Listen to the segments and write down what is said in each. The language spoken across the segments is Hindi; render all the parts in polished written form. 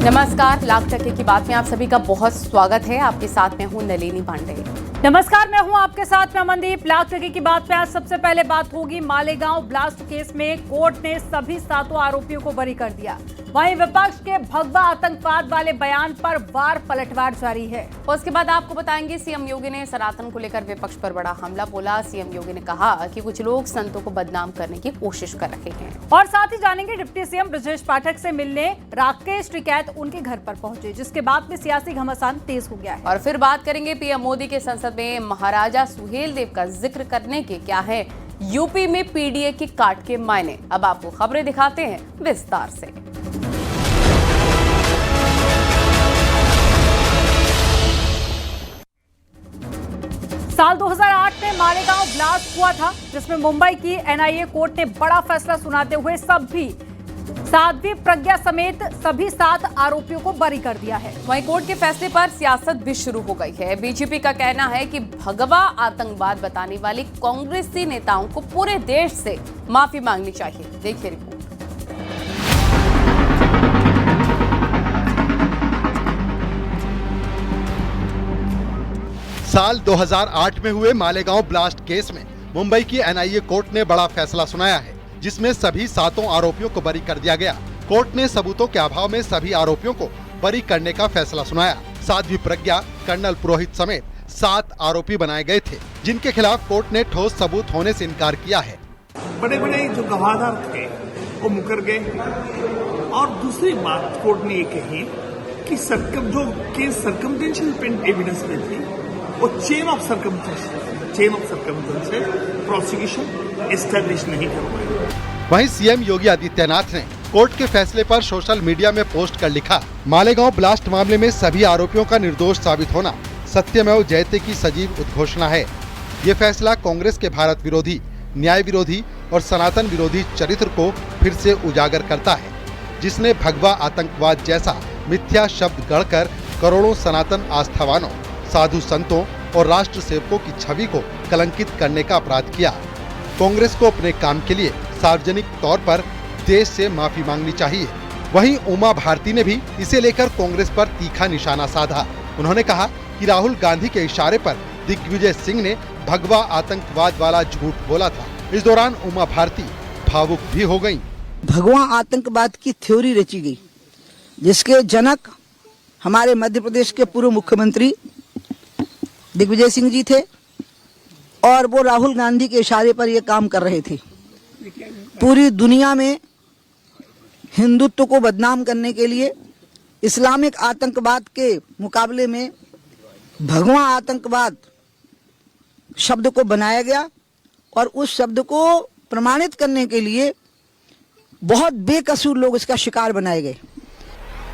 नमस्कार, लाख टके की बात में आप सभी का बहुत स्वागत है। आपके साथ मैं हूं नलिनी पांडे। नमस्कार, मैं हूं आपके साथ में अमनदीप। लाख टके की बात में आज सबसे पहले बात होगी मालेगांव ब्लास्ट केस में कोर्ट ने सभी 7 आरोपियों को बरी कर दिया। वहीं विपक्ष के भगवा आतंकवाद वाले बयान पर वार पलटवार जारी है। और उसके बाद आपको बताएंगे सीएम योगी ने सनातन को लेकर विपक्ष पर बड़ा हमला बोला। सीएम योगी ने कहा कि कुछ लोग संतों को बदनाम करने की कोशिश कर रहे हैं। और साथ ही जानेंगे डिप्टी सीएम ब्रजेश पाठक से मिलने राकेश टिकैत उनके घर पर पहुंचे, जिसके बाद में सियासी घमासान तेज हो गया है। और फिर बात करेंगे पीएम मोदी के संसद में महाराजा सुहेलदेव का जिक्र करने के क्या है यूपी में पीडीए की काट के मायने। अब आपको खबरें दिखाते हैं विस्तार से। साल 2008 में मालेगांव ब्लास्ट हुआ था, जिसमें मुंबई की एनआईए कोर्ट ने बड़ा फैसला सुनाते हुए साध्वी प्रज्ञा समेत सभी 7 आरोपियों को बरी कर दिया है। वहीं कोर्ट के फैसले पर सियासत भी शुरू हो गई है। बीजेपी का कहना है कि भगवा आतंकवाद बताने वाली कांग्रेसी नेताओं को पूरे देश से माफी मांगनी चाहिए। देखिए रिपोर्ट। साल 2008 में हुए मालेगांव ब्लास्ट केस में मुंबई की एनआईए कोर्ट ने बड़ा फैसला सुनाया है, जिसमें सभी 7 आरोपियों को बरी कर दिया गया। कोर्ट ने सबूतों के अभाव में सभी आरोपियों को बरी करने का फैसला सुनाया। साध्वी प्रज्ञा, कर्नल पुरोहित समेत 7 आरोपी बनाए गए थे, जिनके खिलाफ कोर्ट ने ठोस सबूत होने से इनकार किया है। बड़े बड़े जो गवाहदार थे वो मुकर गए। और दूसरी बात कोर्ट ने ये कही कि जो केस सर्कमटेंशियल एविडेंस में थी वो चेन ऑफ सर्कमटेंस से प्रोसिक्यूशन एस्टैब्लिश नहीं कर पाई। वहीं सीएम योगी आदित्यनाथ ने कोर्ट के फैसले पर सोशल मीडिया में पोस्ट कर लिखा, मालेगांव ब्लास्ट मामले में सभी आरोपियों का निर्दोष साबित होना सत्यमेव जयते की सजीव उद्घोषणा है। ये फैसला कांग्रेस के भारत विरोधी, न्याय विरोधी और सनातन विरोधी चरित्र को फिर से उजागर करता है, जिसने भगवा आतंकवाद जैसा मिथ्या शब्द गढ़कर करोड़ों सनातन आस्थावानों, साधु संतों और राष्ट्र सेवकों की छवि को कलंकित करने का अपराध किया। कांग्रेस को अपने काम के लिए सार्वजनिक तौर पर देश से माफी मांगनी चाहिए। वहीं उमा भारती ने भी इसे लेकर कांग्रेस पर तीखा निशाना साधा। उन्होंने कहा कि राहुल गांधी के इशारे पर दिग्विजय सिंह ने भगवा आतंकवाद वाला झूठ बोला था। इस दौरान उमा भारती भावुक भी हो गयी। भगवा आतंकवाद की थ्योरी रची गई, जिसके जनक हमारे मध्य प्रदेश के पूर्व मुख्यमंत्री दिग्विजय सिंह जी थे, और वो राहुल गांधी के इशारे पर ये काम कर रहे थे। पूरी दुनिया में हिंदुत्व को बदनाम करने के लिए इस्लामिक आतंकवाद के मुकाबले में भगवा आतंकवाद शब्द को बनाया गया, और उस शब्द को प्रमाणित करने के लिए बहुत बेकसूर लोग इसका शिकार बनाए गए।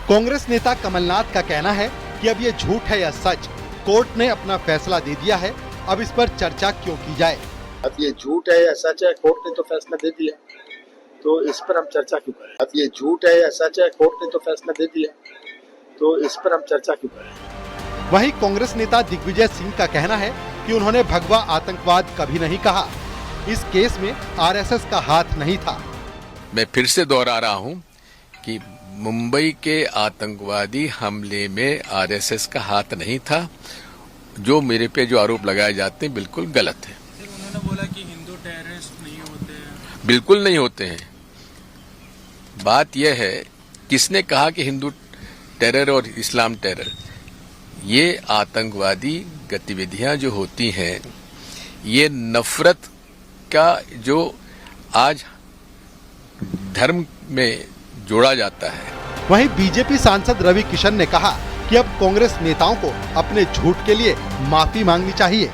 कांग्रेस नेता कमलनाथ का कहना है कि अब ये झूठ है या सच, कोर्ट ने अपना फैसला दे दिया है, अब इस पर चर्चा क्यों की जाए। अब ये झूठ है या सच है, कोर्ट ने तो फैसला दे दिया, तो इस पर हम चर्चा क्यों करें। अब ये झूठ है या सच है, कोर्ट ने तो फैसला दे दिया, तो इस पर हम चर्चा क्यों करें। वहीं कांग्रेस नेता दिग्विजय सिंह का कहना है कि उन्होंने भगवा आतंकवाद कभी नहीं कहा। इस केस में आरएसएस का हाथ नहीं था। मैं फिर से दोहरा रहा हूं कि मुंबई के आतंकवादी हमले में आरएसएस का हाथ नहीं था। जो मेरे पे जो आरोप लगाए जाते हैं बिल्कुल गलत है। उन्होंने बोला कि हिंदू टेररिस्ट नहीं होते हैं। बिल्कुल नहीं होते हैं। बात यह है, किसने कहा कि हिंदू टेरर और इस्लाम टेरर? ये आतंकवादी गतिविधियां जो होती हैं, ये नफरत का जो आज धर्म में जोड़ा जाता है। वहीं बीजेपी सांसद रवि किशन ने कहा कि अब कांग्रेस नेताओं को अपने झूठ के लिए माफी मांगनी चाहिए।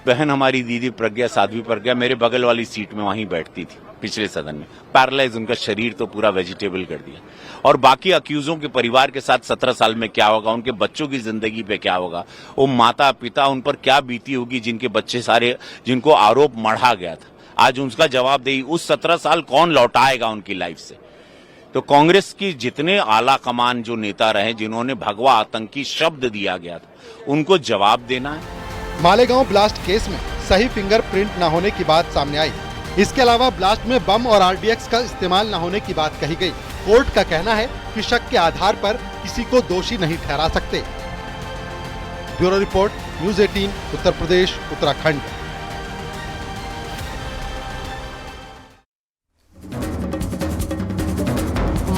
बहन हमारी दीदी प्रज्ञा, साध्वी प्रज्ञा मेरे बगल वाली सीट में वहीं बैठती थी पिछले सदन में। पैरालाइज, उनका शरीर तो पूरा वेजिटेबल कर दिया। और बाकी अक्यूजों के परिवार के साथ 17 साल में क्या होगा, उनके बच्चों की जिंदगी पे क्या होगा, वो माता पिता उन पर क्या बीती होगी, जिनके बच्चे सारे, जिनको आरोप मढ़ा गया था, आज उनका जवाबदेही उस 17 साल कौन लौटाएगा उनकी लाइफ से। तो कांग्रेस की जितने आला कमान जो नेता रहे, जिन्होंने भगवा आतंकी शब्द दिया गया था, उनको जवाब देना है। मालेगांव ब्लास्ट केस में सही फिंगरप्रिंट न होने की बात सामने आई। इसके अलावा ब्लास्ट में बम और आरडीएक्स का इस्तेमाल न होने की बात कही गई। कोर्ट का कहना है कि शक के आधार पर किसी को दोषी नहीं ठहरा सकते। Bureau report, news 18, Uttar Pradesh, Uttarakhand.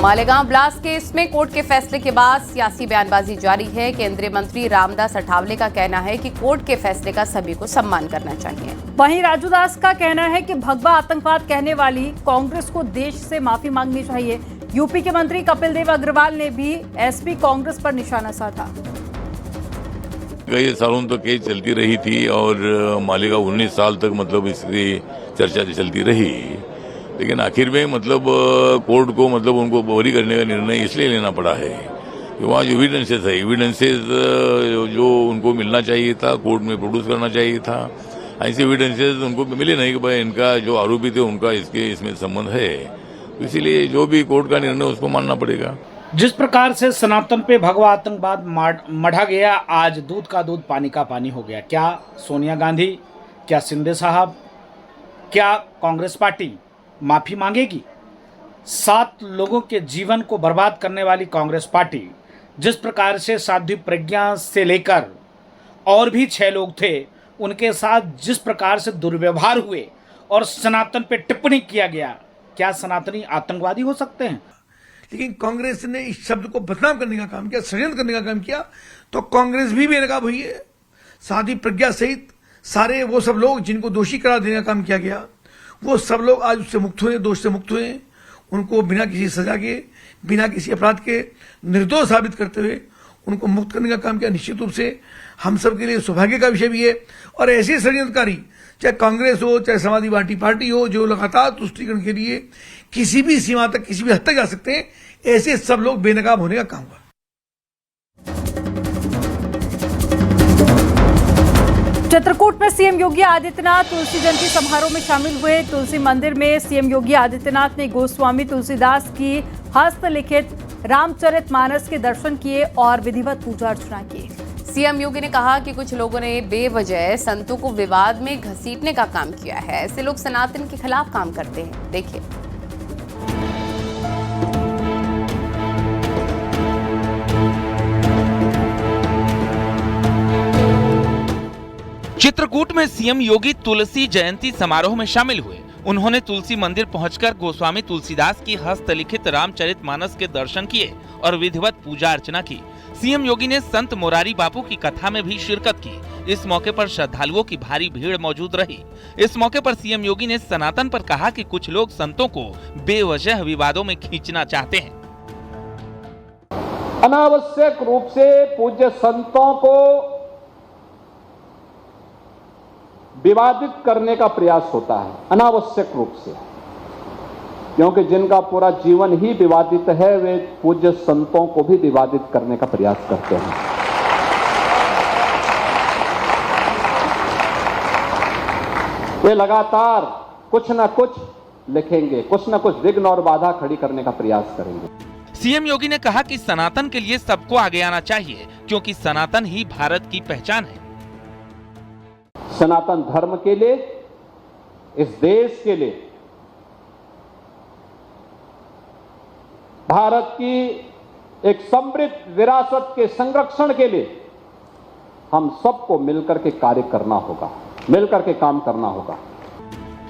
Malegaon blast case में कोर्ट के फैसले के बाद सियासी बयानबाजी जारी है। केंद्रीय मंत्री रामदास अठावले का कहना है कि कोर्ट के फैसले का सभी को सम्मान करना चाहिए। वहीं राजू दास का कहना है कि भगवा आतंकवाद कहने वाली कांग्रेस को देश से माफी मांगनी चाहिए। यूपी के मंत्री कपिल देव अग्रवाल ने भी एसपी कांग्रेस पर निशाना साधा। कई सालों तक केस चलती रही थी और मालेगांव 19 साल तक मतलब इसकी चर्चा चलती रही, लेकिन आखिर में मतलब कोर्ट को मतलब उनको बरी करने का निर्णय इसलिए लेना पड़ा है कि वहाँ जो एविडेंसेस जो उनको मिलना चाहिए था, कोर्ट में प्रोड्यूस करना चाहिए था, ऐसे एविडेंसेस उनको मिले नहीं कि भाई इनका जो आरोपी थे उनका इसमें संबंध है, तो इसीलिए जो भी कोर्ट का निर्णय उसको मानना पड़ेगा। जिस प्रकार से सनातन पे भगवा आतंकवाद मढ़ा गया, आज दूध का दूध पानी का पानी हो गया। क्या सोनिया गांधी, क्या शिंदे साहब, क्या कांग्रेस पार्टी माफी मांगेगी? 7 लोगों के जीवन को बर्बाद करने वाली कांग्रेस पार्टी जिस प्रकार से साध्वी प्रज्ञा से लेकर और भी 6 लोग थे, उनके साथ जिस प्रकार से दुर्व्यवहार हुए और सनातन पे टिप्पणी किया गया, क्या सनातनी आतंकवादी हो सकते हैं? लेकिन कांग्रेस ने इस शब्द को बदनाम करने का काम किया, षड्यंत्र करने का काम किया, तो कांग्रेस भी बेनकाब हुई है। साध्वी प्रज्ञा सहित सारे वो सब लोग जिनको दोषी करार देने का काम किया गया, वो सब लोग आज उससे मुक्त हुए, दोष से मुक्त हुए। उनको बिना किसी सजा के, बिना किसी अपराध के निर्दोष साबित करते हुए उनको मुक्त करने का काम किया। निश्चित रूप से हम सब के लिए सौभाग्य का विषय भी है। और ऐसे षड्यंत्रकारी, चाहे कांग्रेस हो, चाहे समाजवादी पार्टी हो, जो लगातार तुष्टीकरण के लिए किसी भी सीमा तक, किसी भी हद तक जा सकते हैं, ऐसे सब लोग बेनकाब होने का काम हुआ। चित्रकूट में सीएम योगी आदित्यनाथ तुलसी जयंती समारोह में शामिल हुए। तुलसी मंदिर में सीएम योगी आदित्यनाथ ने गोस्वामी तुलसीदास की हस्तलिखित रामचरितमानस के दर्शन किए और विधिवत पूजा अर्चना की। सीएम योगी ने कहा कि कुछ लोगों ने बेवजह संतों को विवाद में घसीटने का काम किया है। ऐसे लोग सनातन के खिलाफ काम करते हैं। देखिए। चित्रकूट में सीएम योगी तुलसी जयंती समारोह में शामिल हुए। उन्होंने तुलसी मंदिर पहुंचकर गोस्वामी तुलसीदास की हस्तलिखित रामचरितमानस के दर्शन किए और विधिवत पूजा अर्चना की। सीएम योगी ने संत मोरारी बापू की कथा में भी शिरकत की। इस मौके पर श्रद्धालुओं की भारी भीड़ मौजूद रही। इस मौके पर सीएम योगी ने सनातन पर कहा कि कुछ लोग संतों को बेवजह विवादों में खींचना चाहते हैं। अनावश्यक रूप से पूज्य संतों को विवादित करने का प्रयास होता है, अनावश्यक रूप से, क्योंकि जिनका पूरा जीवन ही विवादित है, वे पूज्य संतों को भी विवादित करने का प्रयास करते हैं। वे लगातार कुछ न कुछ लिखेंगे, कुछ न कुछ विघ्न और बाधा खड़ी करने का प्रयास करेंगे। सीएम योगी ने कहा कि सनातन के लिए सबको आगे आना चाहिए, क्योंकि सनातन ही भारत की पहचान है। सनातन धर्म के लिए, इस देश के लिए, भारत की एक समृद्ध विरासत के संरक्षण के लिए हम सबको मिलकर के कार्य करना होगा, मिलकर के काम करना होगा।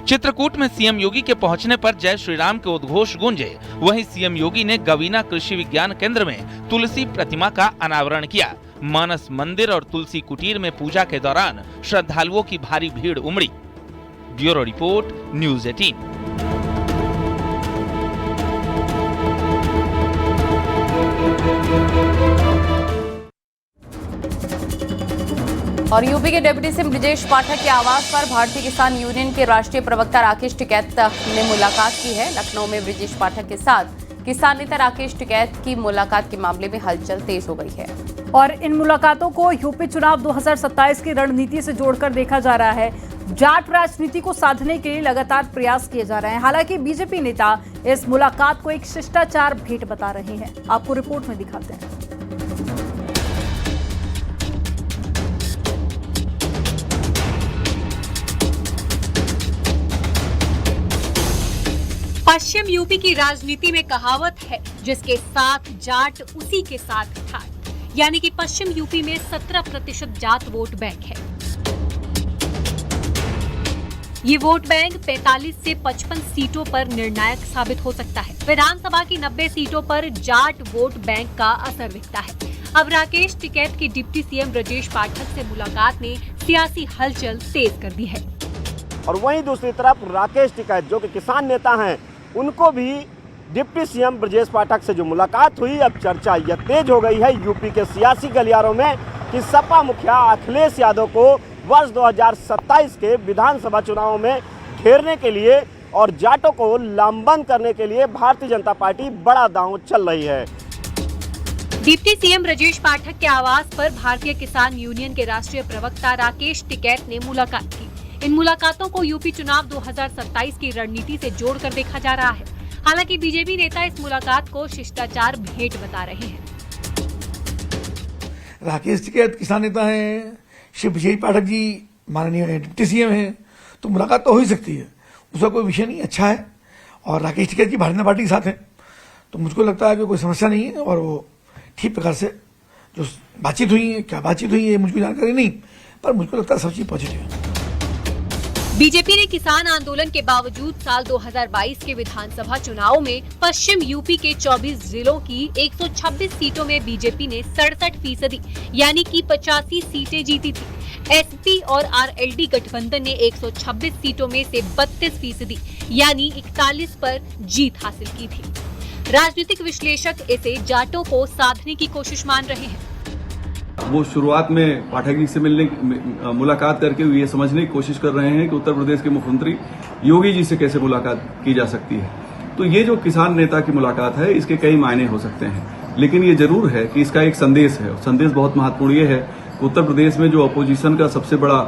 चित्रकूट में सीएम योगी के पहुंचने पर जय श्री राम के उद्घोष गूंजे। वहीं सीएम योगी ने गवीना कृषि विज्ञान केंद्र में तुलसी प्रतिमा का अनावरण किया। मानस मंदिर और तुलसी कुटीर में पूजा के दौरान श्रद्धालुओं की भारी भीड़ उमड़ी। Bureau report, news 18। और यूपी के डिप्टी सीएम ब्रजेश पाठक के आवास पर भारतीय किसान यूनियन के राष्ट्रीय प्रवक्ता राकेश टिकैत ने मुलाकात की है। लखनऊ में ब्रजेश पाठक के साथ किसान नेता राकेश टिकैत की मुलाकात के मामले में हलचल तेज हो गई है। और इन मुलाकातों को यूपी चुनाव 2027 की रणनीति से जोड़कर देखा जा रहा है। जाट राजनीति को साधने के लिए लगातार प्रयास किए जा रहे हैं। हालांकि बीजेपी नेता इस मुलाकात को एक शिष्टाचार भेंट बता रहे हैं। आपको रिपोर्ट में दिखाते हैं। पश्चिम यूपी की राजनीति में कहावत है, जिसके साथ जाट उसी के साथ ठाट, यानी कि पश्चिम यूपी में 17% जाट वोट बैंक है। ये वोट बैंक 45 से 55 सीटों पर निर्णायक साबित हो सकता है। विधानसभा की 90 सीटों पर जाट वोट बैंक का असर दिखता है। अब राकेश टिकैत की डिप्टी सीएम ब्रजेश पाठक से मुलाकात ने सियासी हलचल तेज कर दी है। और वहीं दूसरी तरफ राकेश टिकैत जो कि किसान नेता हैं, उनको भी डिप्टी सीएम ब्रजेश पाठक से जो मुलाकात हुई, अब चर्चा यह तेज हो गई है यूपी के सियासी गलियारों में कि सपा मुखिया अखिलेश यादव को वर्ष 2027 के विधानसभा चुनावों में घेरने के लिए और जाटों को लामबंद करने के लिए भारतीय जनता पार्टी बड़ा दांव चल रही है। डिप्टी सीएम ब्रजेश पाठक के आवास पर भारतीय किसान यूनियन के राष्ट्रीय प्रवक्ता राकेश टिकैत ने मुलाकात की। इन मुलाकातों को यूपी चुनाव 2027 की रणनीति से जोड़कर देखा जा रहा है। हालांकि बीजेपी नेता इस मुलाकात को शिष्टाचार भेंट बता रहे हैं। राकेश टिकैत किसान नेता हैं, श्री ब्रजेश पाठक जी माननीय डिप्टी सीएम हैं, तो मुलाकात तो हो ही सकती है, उसका कोई विषय नहीं, अच्छा है। और राकेश टिकैत जी भारतीय जनता पार्टी के साथ हैं, तो मुझको लगता है कि कोई समस्या नहीं है। और वो ठीक प्रकार से जो बातचीत हुई है, क्या बातचीत हुई है मुझको जानकारी नहीं, पर मुझको लगता है सब चीज पॉजिटिव है। बीजेपी ने किसान आंदोलन के बावजूद साल 2022 के विधानसभा चुनाव में पश्चिम यूपी के 24 जिलों की 126 सीटों में बीजेपी ने 67% यानी कि 85 सीटें जीती थी। एसपी और आरएलडी गठबंधन ने 126 सीटों में से 32% यानी 41 पर जीत हासिल की थी। राजनीतिक विश्लेषक इसे जाटों को साधने की कोशिश मान रहे हैं। वो शुरुआत में पाठक जी से मुलाकात करके ये समझने की कोशिश कर रहे हैं कि उत्तर प्रदेश के मुख्यमंत्री योगी जी से कैसे मुलाकात की जा सकती है। तो ये जो किसान नेता की मुलाकात है, इसके कई मायने हो सकते हैं, लेकिन ये जरूर है कि इसका एक संदेश है। संदेश बहुत महत्वपूर्ण ये है कि उत्तर प्रदेश में जो अपोजिशन का सबसे बड़ा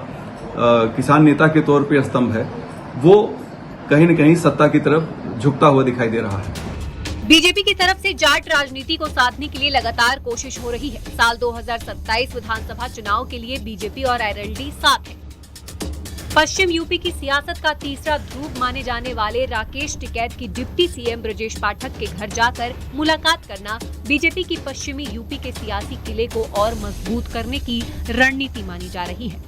किसान नेता के तौर पर स्तंभ है, वो कहीं न कहीं सत्ता की तरफ झुकता हुआ दिखाई दे रहा है। बीजेपी की तरफ से जाट राजनीति को साधने के लिए लगातार कोशिश हो रही है। साल 2027 विधानसभा चुनाव के लिए बीजेपी और आरएलडी साथ है। पश्चिम यूपी की सियासत का तीसरा ध्रुव माने जाने वाले राकेश टिकैत की डिप्टी सीएम ब्रजेश पाठक के घर जाकर मुलाकात करना बीजेपी की पश्चिमी यूपी के सियासी किले को और मजबूत करने की रणनीति मानी जा रही है।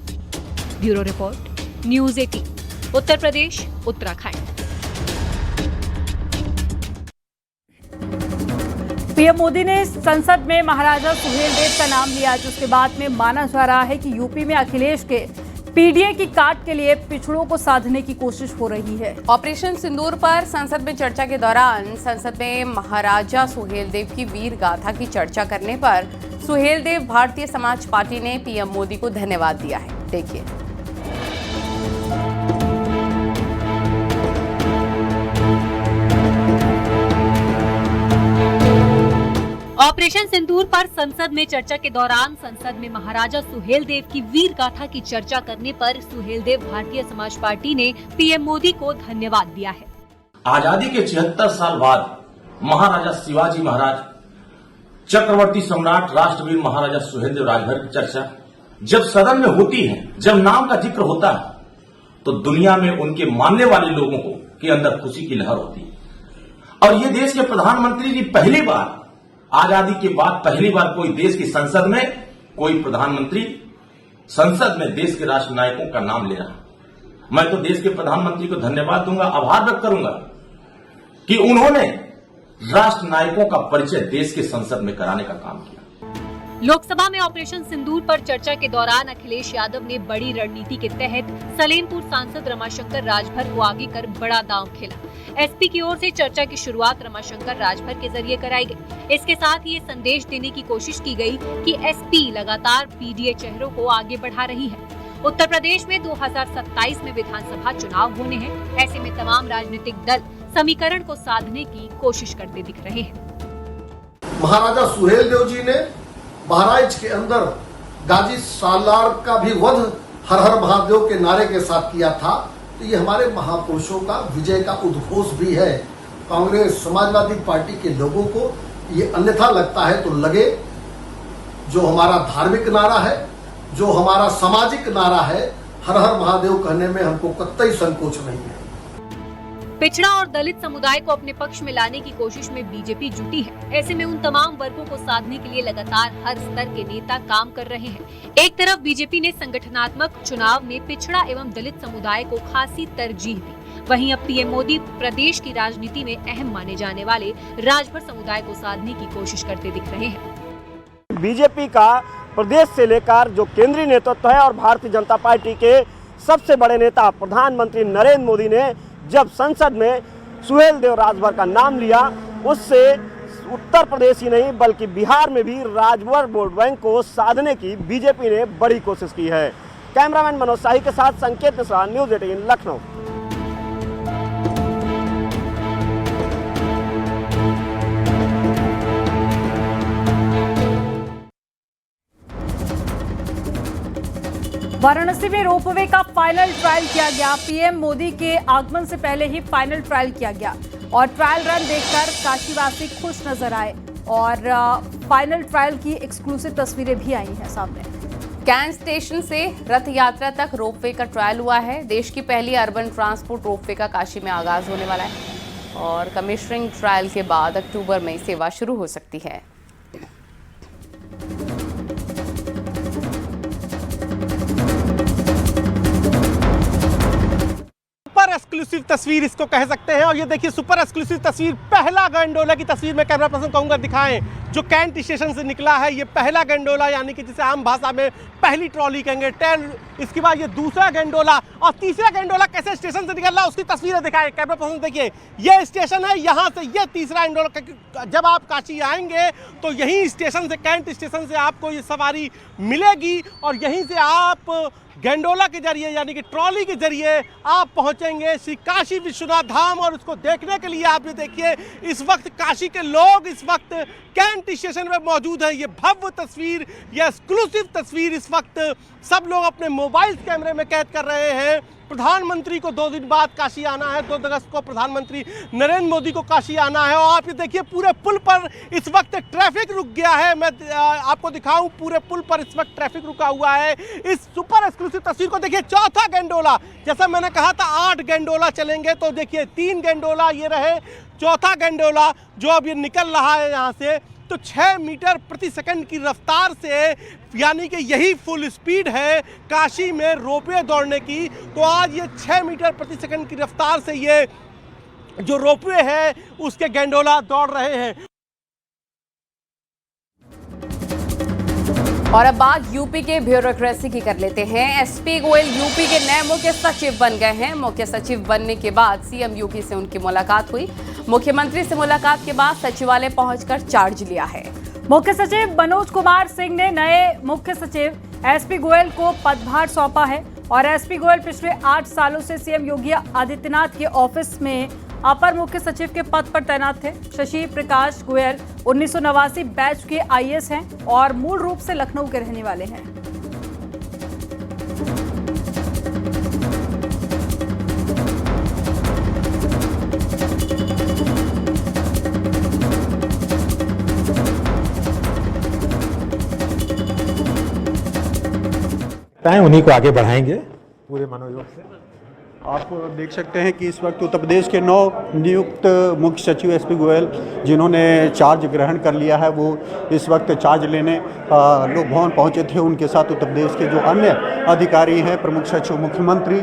Bureau report, news 18, Uttar Pradesh, Uttarakhand. PM Modi ने संसद में महाराजा सुहेलदेव का नाम लिया, जिसके बाद में माना जा रहा है कि यूपी में अखिलेश के पीडीए की काट के लिए पिछड़ों को साधने की कोशिश हो रही है। ऑपरेशन सिंदूर पर संसद में चर्चा के दौरान संसद में महाराजा सुहेलदेव की वीर गाथा की चर्चा करने पर सुहेलदेव भारतीय समाज पार्टी ने पीएम मोदी को धन्यवाद दिया है। देखिए। ऑपरेशन सिंदूर पर संसद में चर्चा के दौरान संसद में महाराजा सुहेलदेव की वीर गाथा की चर्चा करने पर सुहेलदेव भारतीय समाज पार्टी ने पीएम मोदी को धन्यवाद दिया है। आजादी के 76 साल बाद महाराजा शिवाजी महाराज, चक्रवर्ती सम्राट राष्ट्रवीर महाराजा सुहेलदेव राजभर की चर्चा जब सदन में होती है, जब नाम का जिक्र होता है, तो दुनिया में उनके मानने वाले लोगों को के अंदर खुशी की लहर होती है। और ये देश के प्रधानमंत्री जी पहली बार, आजादी के बाद पहली बार कोई देश की संसद में कोई प्रधानमंत्री संसद में देश के राष्ट्र नायकों का नाम ले रहा। मैं तो देश के प्रधानमंत्री को धन्यवाद दूंगा, आभार व्यक्त करूंगा कि उन्होंने राष्ट्र नायकों का परिचय देश के संसद में कराने का काम किया। लोकसभा में ऑपरेशन सिंदूर पर चर्चा के दौरान अखिलेश यादव ने बड़ी रणनीति के तहत सलेमपुर सांसद रमाशंकर राजभर को आगे कर बड़ा दांव खेला। एसपी की ओर से चर्चा की शुरुआत रमाशंकर राजभर के जरिए कराई गई। इसके साथ ये संदेश देने की कोशिश की गई कि एसपी लगातार पीडीए चेहरों को आगे बढ़ा रही है। उत्तर प्रदेश में 2027 में विधानसभा चुनाव होने हैं। ऐसे में तमाम राजनीतिक दल समीकरण को साधने की कोशिश करते दिख रहे हैं। महाराजा सुहेलदेव जी ने बहराइच के अंदर गाजी सालार का भी वध हर हर महादेव के नारे के साथ किया था। तो ये हमारे महापुरुषों का विजय का उद्घोष भी है। कांग्रेस समाजवादी पार्टी के लोगों को ये अन्यथा लगता है तो लगे, जो हमारा धार्मिक नारा है, जो हमारा सामाजिक नारा है, हर हर महादेव कहने में हमको कतई संकोच नहीं है। पिछड़ा और दलित समुदाय को अपने पक्ष में लाने की कोशिश में बीजेपी जुटी है। ऐसे में उन तमाम वर्गों को साधने के लिए लगातार हर स्तर के नेता काम कर रहे हैं। एक तरफ बीजेपी ने संगठनात्मक चुनाव में पिछड़ा एवं दलित समुदाय को खासी तरजीह दी, वहीं अब पीएम मोदी प्रदेश की राजनीति में अहम माने जाने वाले राजभर समुदाय को साधने की कोशिश करते दिख रहे हैं। बीजेपी का प्रदेश से लेकर जो केंद्रीय नेतृत्व है और भारतीय जनता पार्टी के सबसे बड़े नेता प्रधानमंत्री नरेंद्र मोदी ने जब संसद में सुहेलदेव राजभर का नाम लिया, उससे उत्तर प्रदेश ही नहीं बल्कि बिहार में भी राजभर वोट बैंक को साधने की बीजेपी ने बड़ी कोशिश की है। कैमरामैन मनोज शाही के साथ संकेत मिश्रा, न्यूज़ 18 लखनऊ। वाराणसी में रोपवे का फाइनल ट्रायल किया गया। पीएम मोदी के आगमन से पहले ही फाइनल ट्रायल किया गया और ट्रायल रन देखकर काशीवासी खुश नजर आए और फाइनल ट्रायल की एक्सक्लूसिव तस्वीरें भी आई हैं सामने। कैंट स्टेशन से रथ यात्रा तक रोपवे का ट्रायल हुआ है। देश की पहली अर्बन ट्रांसपोर्ट रोपवे का काशी में आगाज होने वाला है और कमीशनिंग ट्रायल के बाद अक्टूबर में सेवा शुरू हो सकती है। सुपर एक्सक्लूसिव तस्वीर इसको कह सकते हैं और ये देखिए सुपर एक्सक्लूसिव तस्वीर, पहला गंडोला की तस्वीर में कैमरा पर्सन कहूंगा दिखाएं जो कैंट स्टेशन से निकला है। ये पहला गंडोला यानी कि जिसे आम भाषा में पहली ट्रॉली कहेंगे, ट्रेन। इसके बाद ये दूसरा गंडोला और तीसरा गंडोला कैसे स्टेशन से निकल रहा है उसकी तस्वीरें दिखाएं कैमरा पर्सन। देखिए ये स्टेशन है, यहाँ से ये तीसरा गंडोला। जब आप काशी आएंगे तो यहीं स्टेशन से, कैंट स्टेशन से आपको ये सवारी मिलेगी और यहीं से आप गंडोला के जरिए यानी कि ट्रॉली के जरिए आप पहुंचेंगे श्री काशी विश्वनाथ धाम। और उसको देखने के लिए आप ये देखिए इस वक्त काशी के लोग इस वक्त कैंट स्टेशन में मौजूद हैं। ये भव्य तस्वीर, ये एक्सक्लूसिव तस्वीर इस वक्त सब लोग अपने मोबाइल कैमरे में कैद कर रहे हैं। प्रधानमंत्री को 2 दिन बाद काशी आना है, 2 अगस्त को प्रधानमंत्री नरेंद्र मोदी को काशी आना है और आप ये देखिए पूरे पुल पर इस वक्त ट्रैफिक रुक गया है। मैं आपको दिखाऊं, पूरे पुल पर इस वक्त ट्रैफिक रुका हुआ है। इस सुपर एक्सक्लूसिव तस्वीर को देखिए। चौथा गंडोला, जैसा मैंने कहा था 8 गंडोला चलेंगे, तो देखिए 3 गंडोला ये रहे, चौथा गंडोला जो अब ये निकल रहा है यहाँ से, तो 6 मीटर प्रति सेकंड की रफ्तार से, यानी कि यही फुल स्पीड है काशी में रोपवे दौड़ने की। तो आज ये 6 मीटर प्रति सेकंड की रफ्तार से ये जो रोपवे है उसके गंडोला दौड़ रहे हैं। और अब बात यूपी के ब्यूरोक्रेसी की कर लेते हैं। एसपी गोयल यूपी के नए मुख्य सचिव बन गए हैं। मुख्य सचिव बनने के बाद सीएम योगी से उनकी मुलाकात हुई। मुख्यमंत्री से मुलाकात के बाद सचिवालय पहुंचकर चार्ज लिया है। मुख्य सचिव मनोज कुमार सिंह ने नए मुख्य सचिव एसपी गोयल को पदभार सौंपा है और एसपी गोयल पिछले 8 सालों से सीएम योगी आदित्यनाथ के ऑफिस में अपर मुख्य सचिव के पद पर तैनात थे। शशि प्रकाश गोयल 1989 बैच के आईएएस हैं और मूल रूप से लखनऊ के रहने वाले हैं। उन्हीं को आगे बढ़ाएंगे पूरे मनोयोग से। आप देख सकते हैं कि इस वक्त उत्तर प्रदेश के 9 नियुक्त मुख्य सचिव एसपी गोयल जिन्होंने चार्ज ग्रहण कर लिया है, वो इस वक्त चार्ज लेने लोक भवन पहुंचे थे। उनके साथ उत्तर प्रदेश के जो अन्य अधिकारी हैं, प्रमुख सचिव मुख्यमंत्री,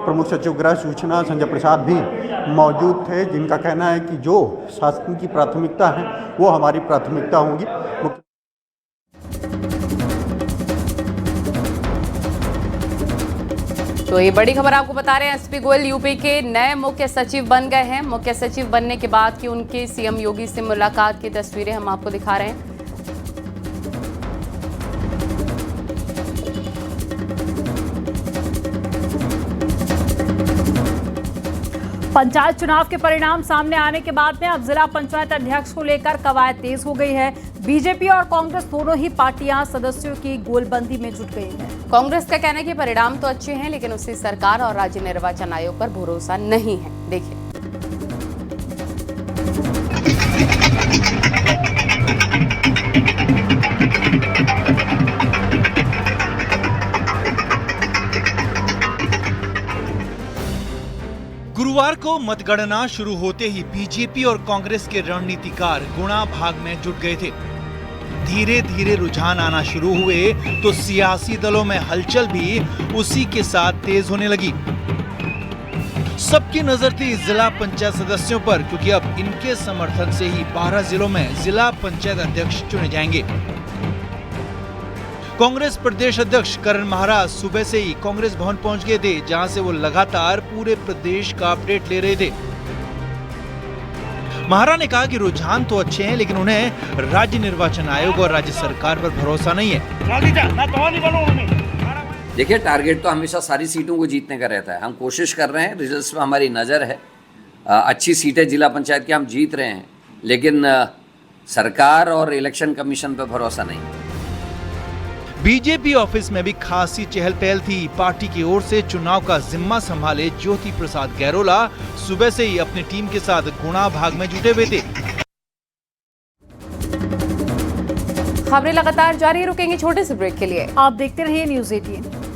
प्रमुख सचिव गृह सूचना संजय प्रसाद भी मौजूद थे, जिनका कहना है कि जो शासन की प्राथमिकता है वो हमारी प्राथमिकता होंगी। तो ये बड़ी खबर आपको बता रहे हैं, एसपी गोयल यूपी के नए मुख्य सचिव बन गए हैं। मुख्य सचिव बनने के बाद की उनके सीएम योगी से मुलाकात की तस्वीरें हम आपको दिखा रहे हैं। पंचायत चुनाव के परिणाम सामने आने के बाद में अब जिला पंचायत अध्यक्ष को लेकर कवायद तेज हो गई है। बीजेपी और कांग्रेस दोनों ही पार्टियां सदस्यों की गोलबंदी में जुट गई हैं। कांग्रेस का कहना है कि परिणाम तो अच्छे हैं, लेकिन उससे सरकार और राज्य निर्वाचन आयोग पर भरोसा नहीं है। देखिए, गुरुवार को को मतगणना शुरू होते ही बीजेपी और कांग्रेस के रणनीतिकार गुणा भाग में जुट गए थे। धीरे धीरे रुझान आना शुरू हुए तो सियासी दलों में हलचल भी उसी के साथ तेज होने लगी। सबकी नजर थी जिला पंचायत सदस्यों पर, क्योंकि अब इनके समर्थन से ही 12 जिलों में जिला पंचायत अध्यक्ष चुने जाएंगे। कांग्रेस प्रदेश अध्यक्ष करण महाराज सुबह से ही कांग्रेस भवन पहुंच गए थे, जहां से वो लगातार पूरे प्रदेश का अपडेट ले रहे थे। महाराज ने कहा कि रुझान तो अच्छे हैं, लेकिन उन्हें राज्य निर्वाचन आयोग और राज्य सरकार पर भरोसा नहीं है। देखिए, टारगेट तो हमेशा सारी सीटों को जीतने का रहता है। हम कोशिश कर रहे हैं, रिजल्ट्स पे हमारी नज़र है। अच्छी सीटें जिला पंचायत की हम जीत रहे हैं, लेकिन सरकार और इलेक्शन कमीशन पर भरोसा नहीं। बीजेपी ऑफिस में भी खासी चहल पहल थी। पार्टी की ओर से चुनाव का जिम्मा संभाले ज्योति प्रसाद गैरोला सुबह से ही अपनी टीम के साथ गुणा भाग में जुटे हुए थे। खबरें लगातार जारी, रुकेंगे छोटे से ब्रेक के लिए। आप देखते रहिए न्यूज़ 18।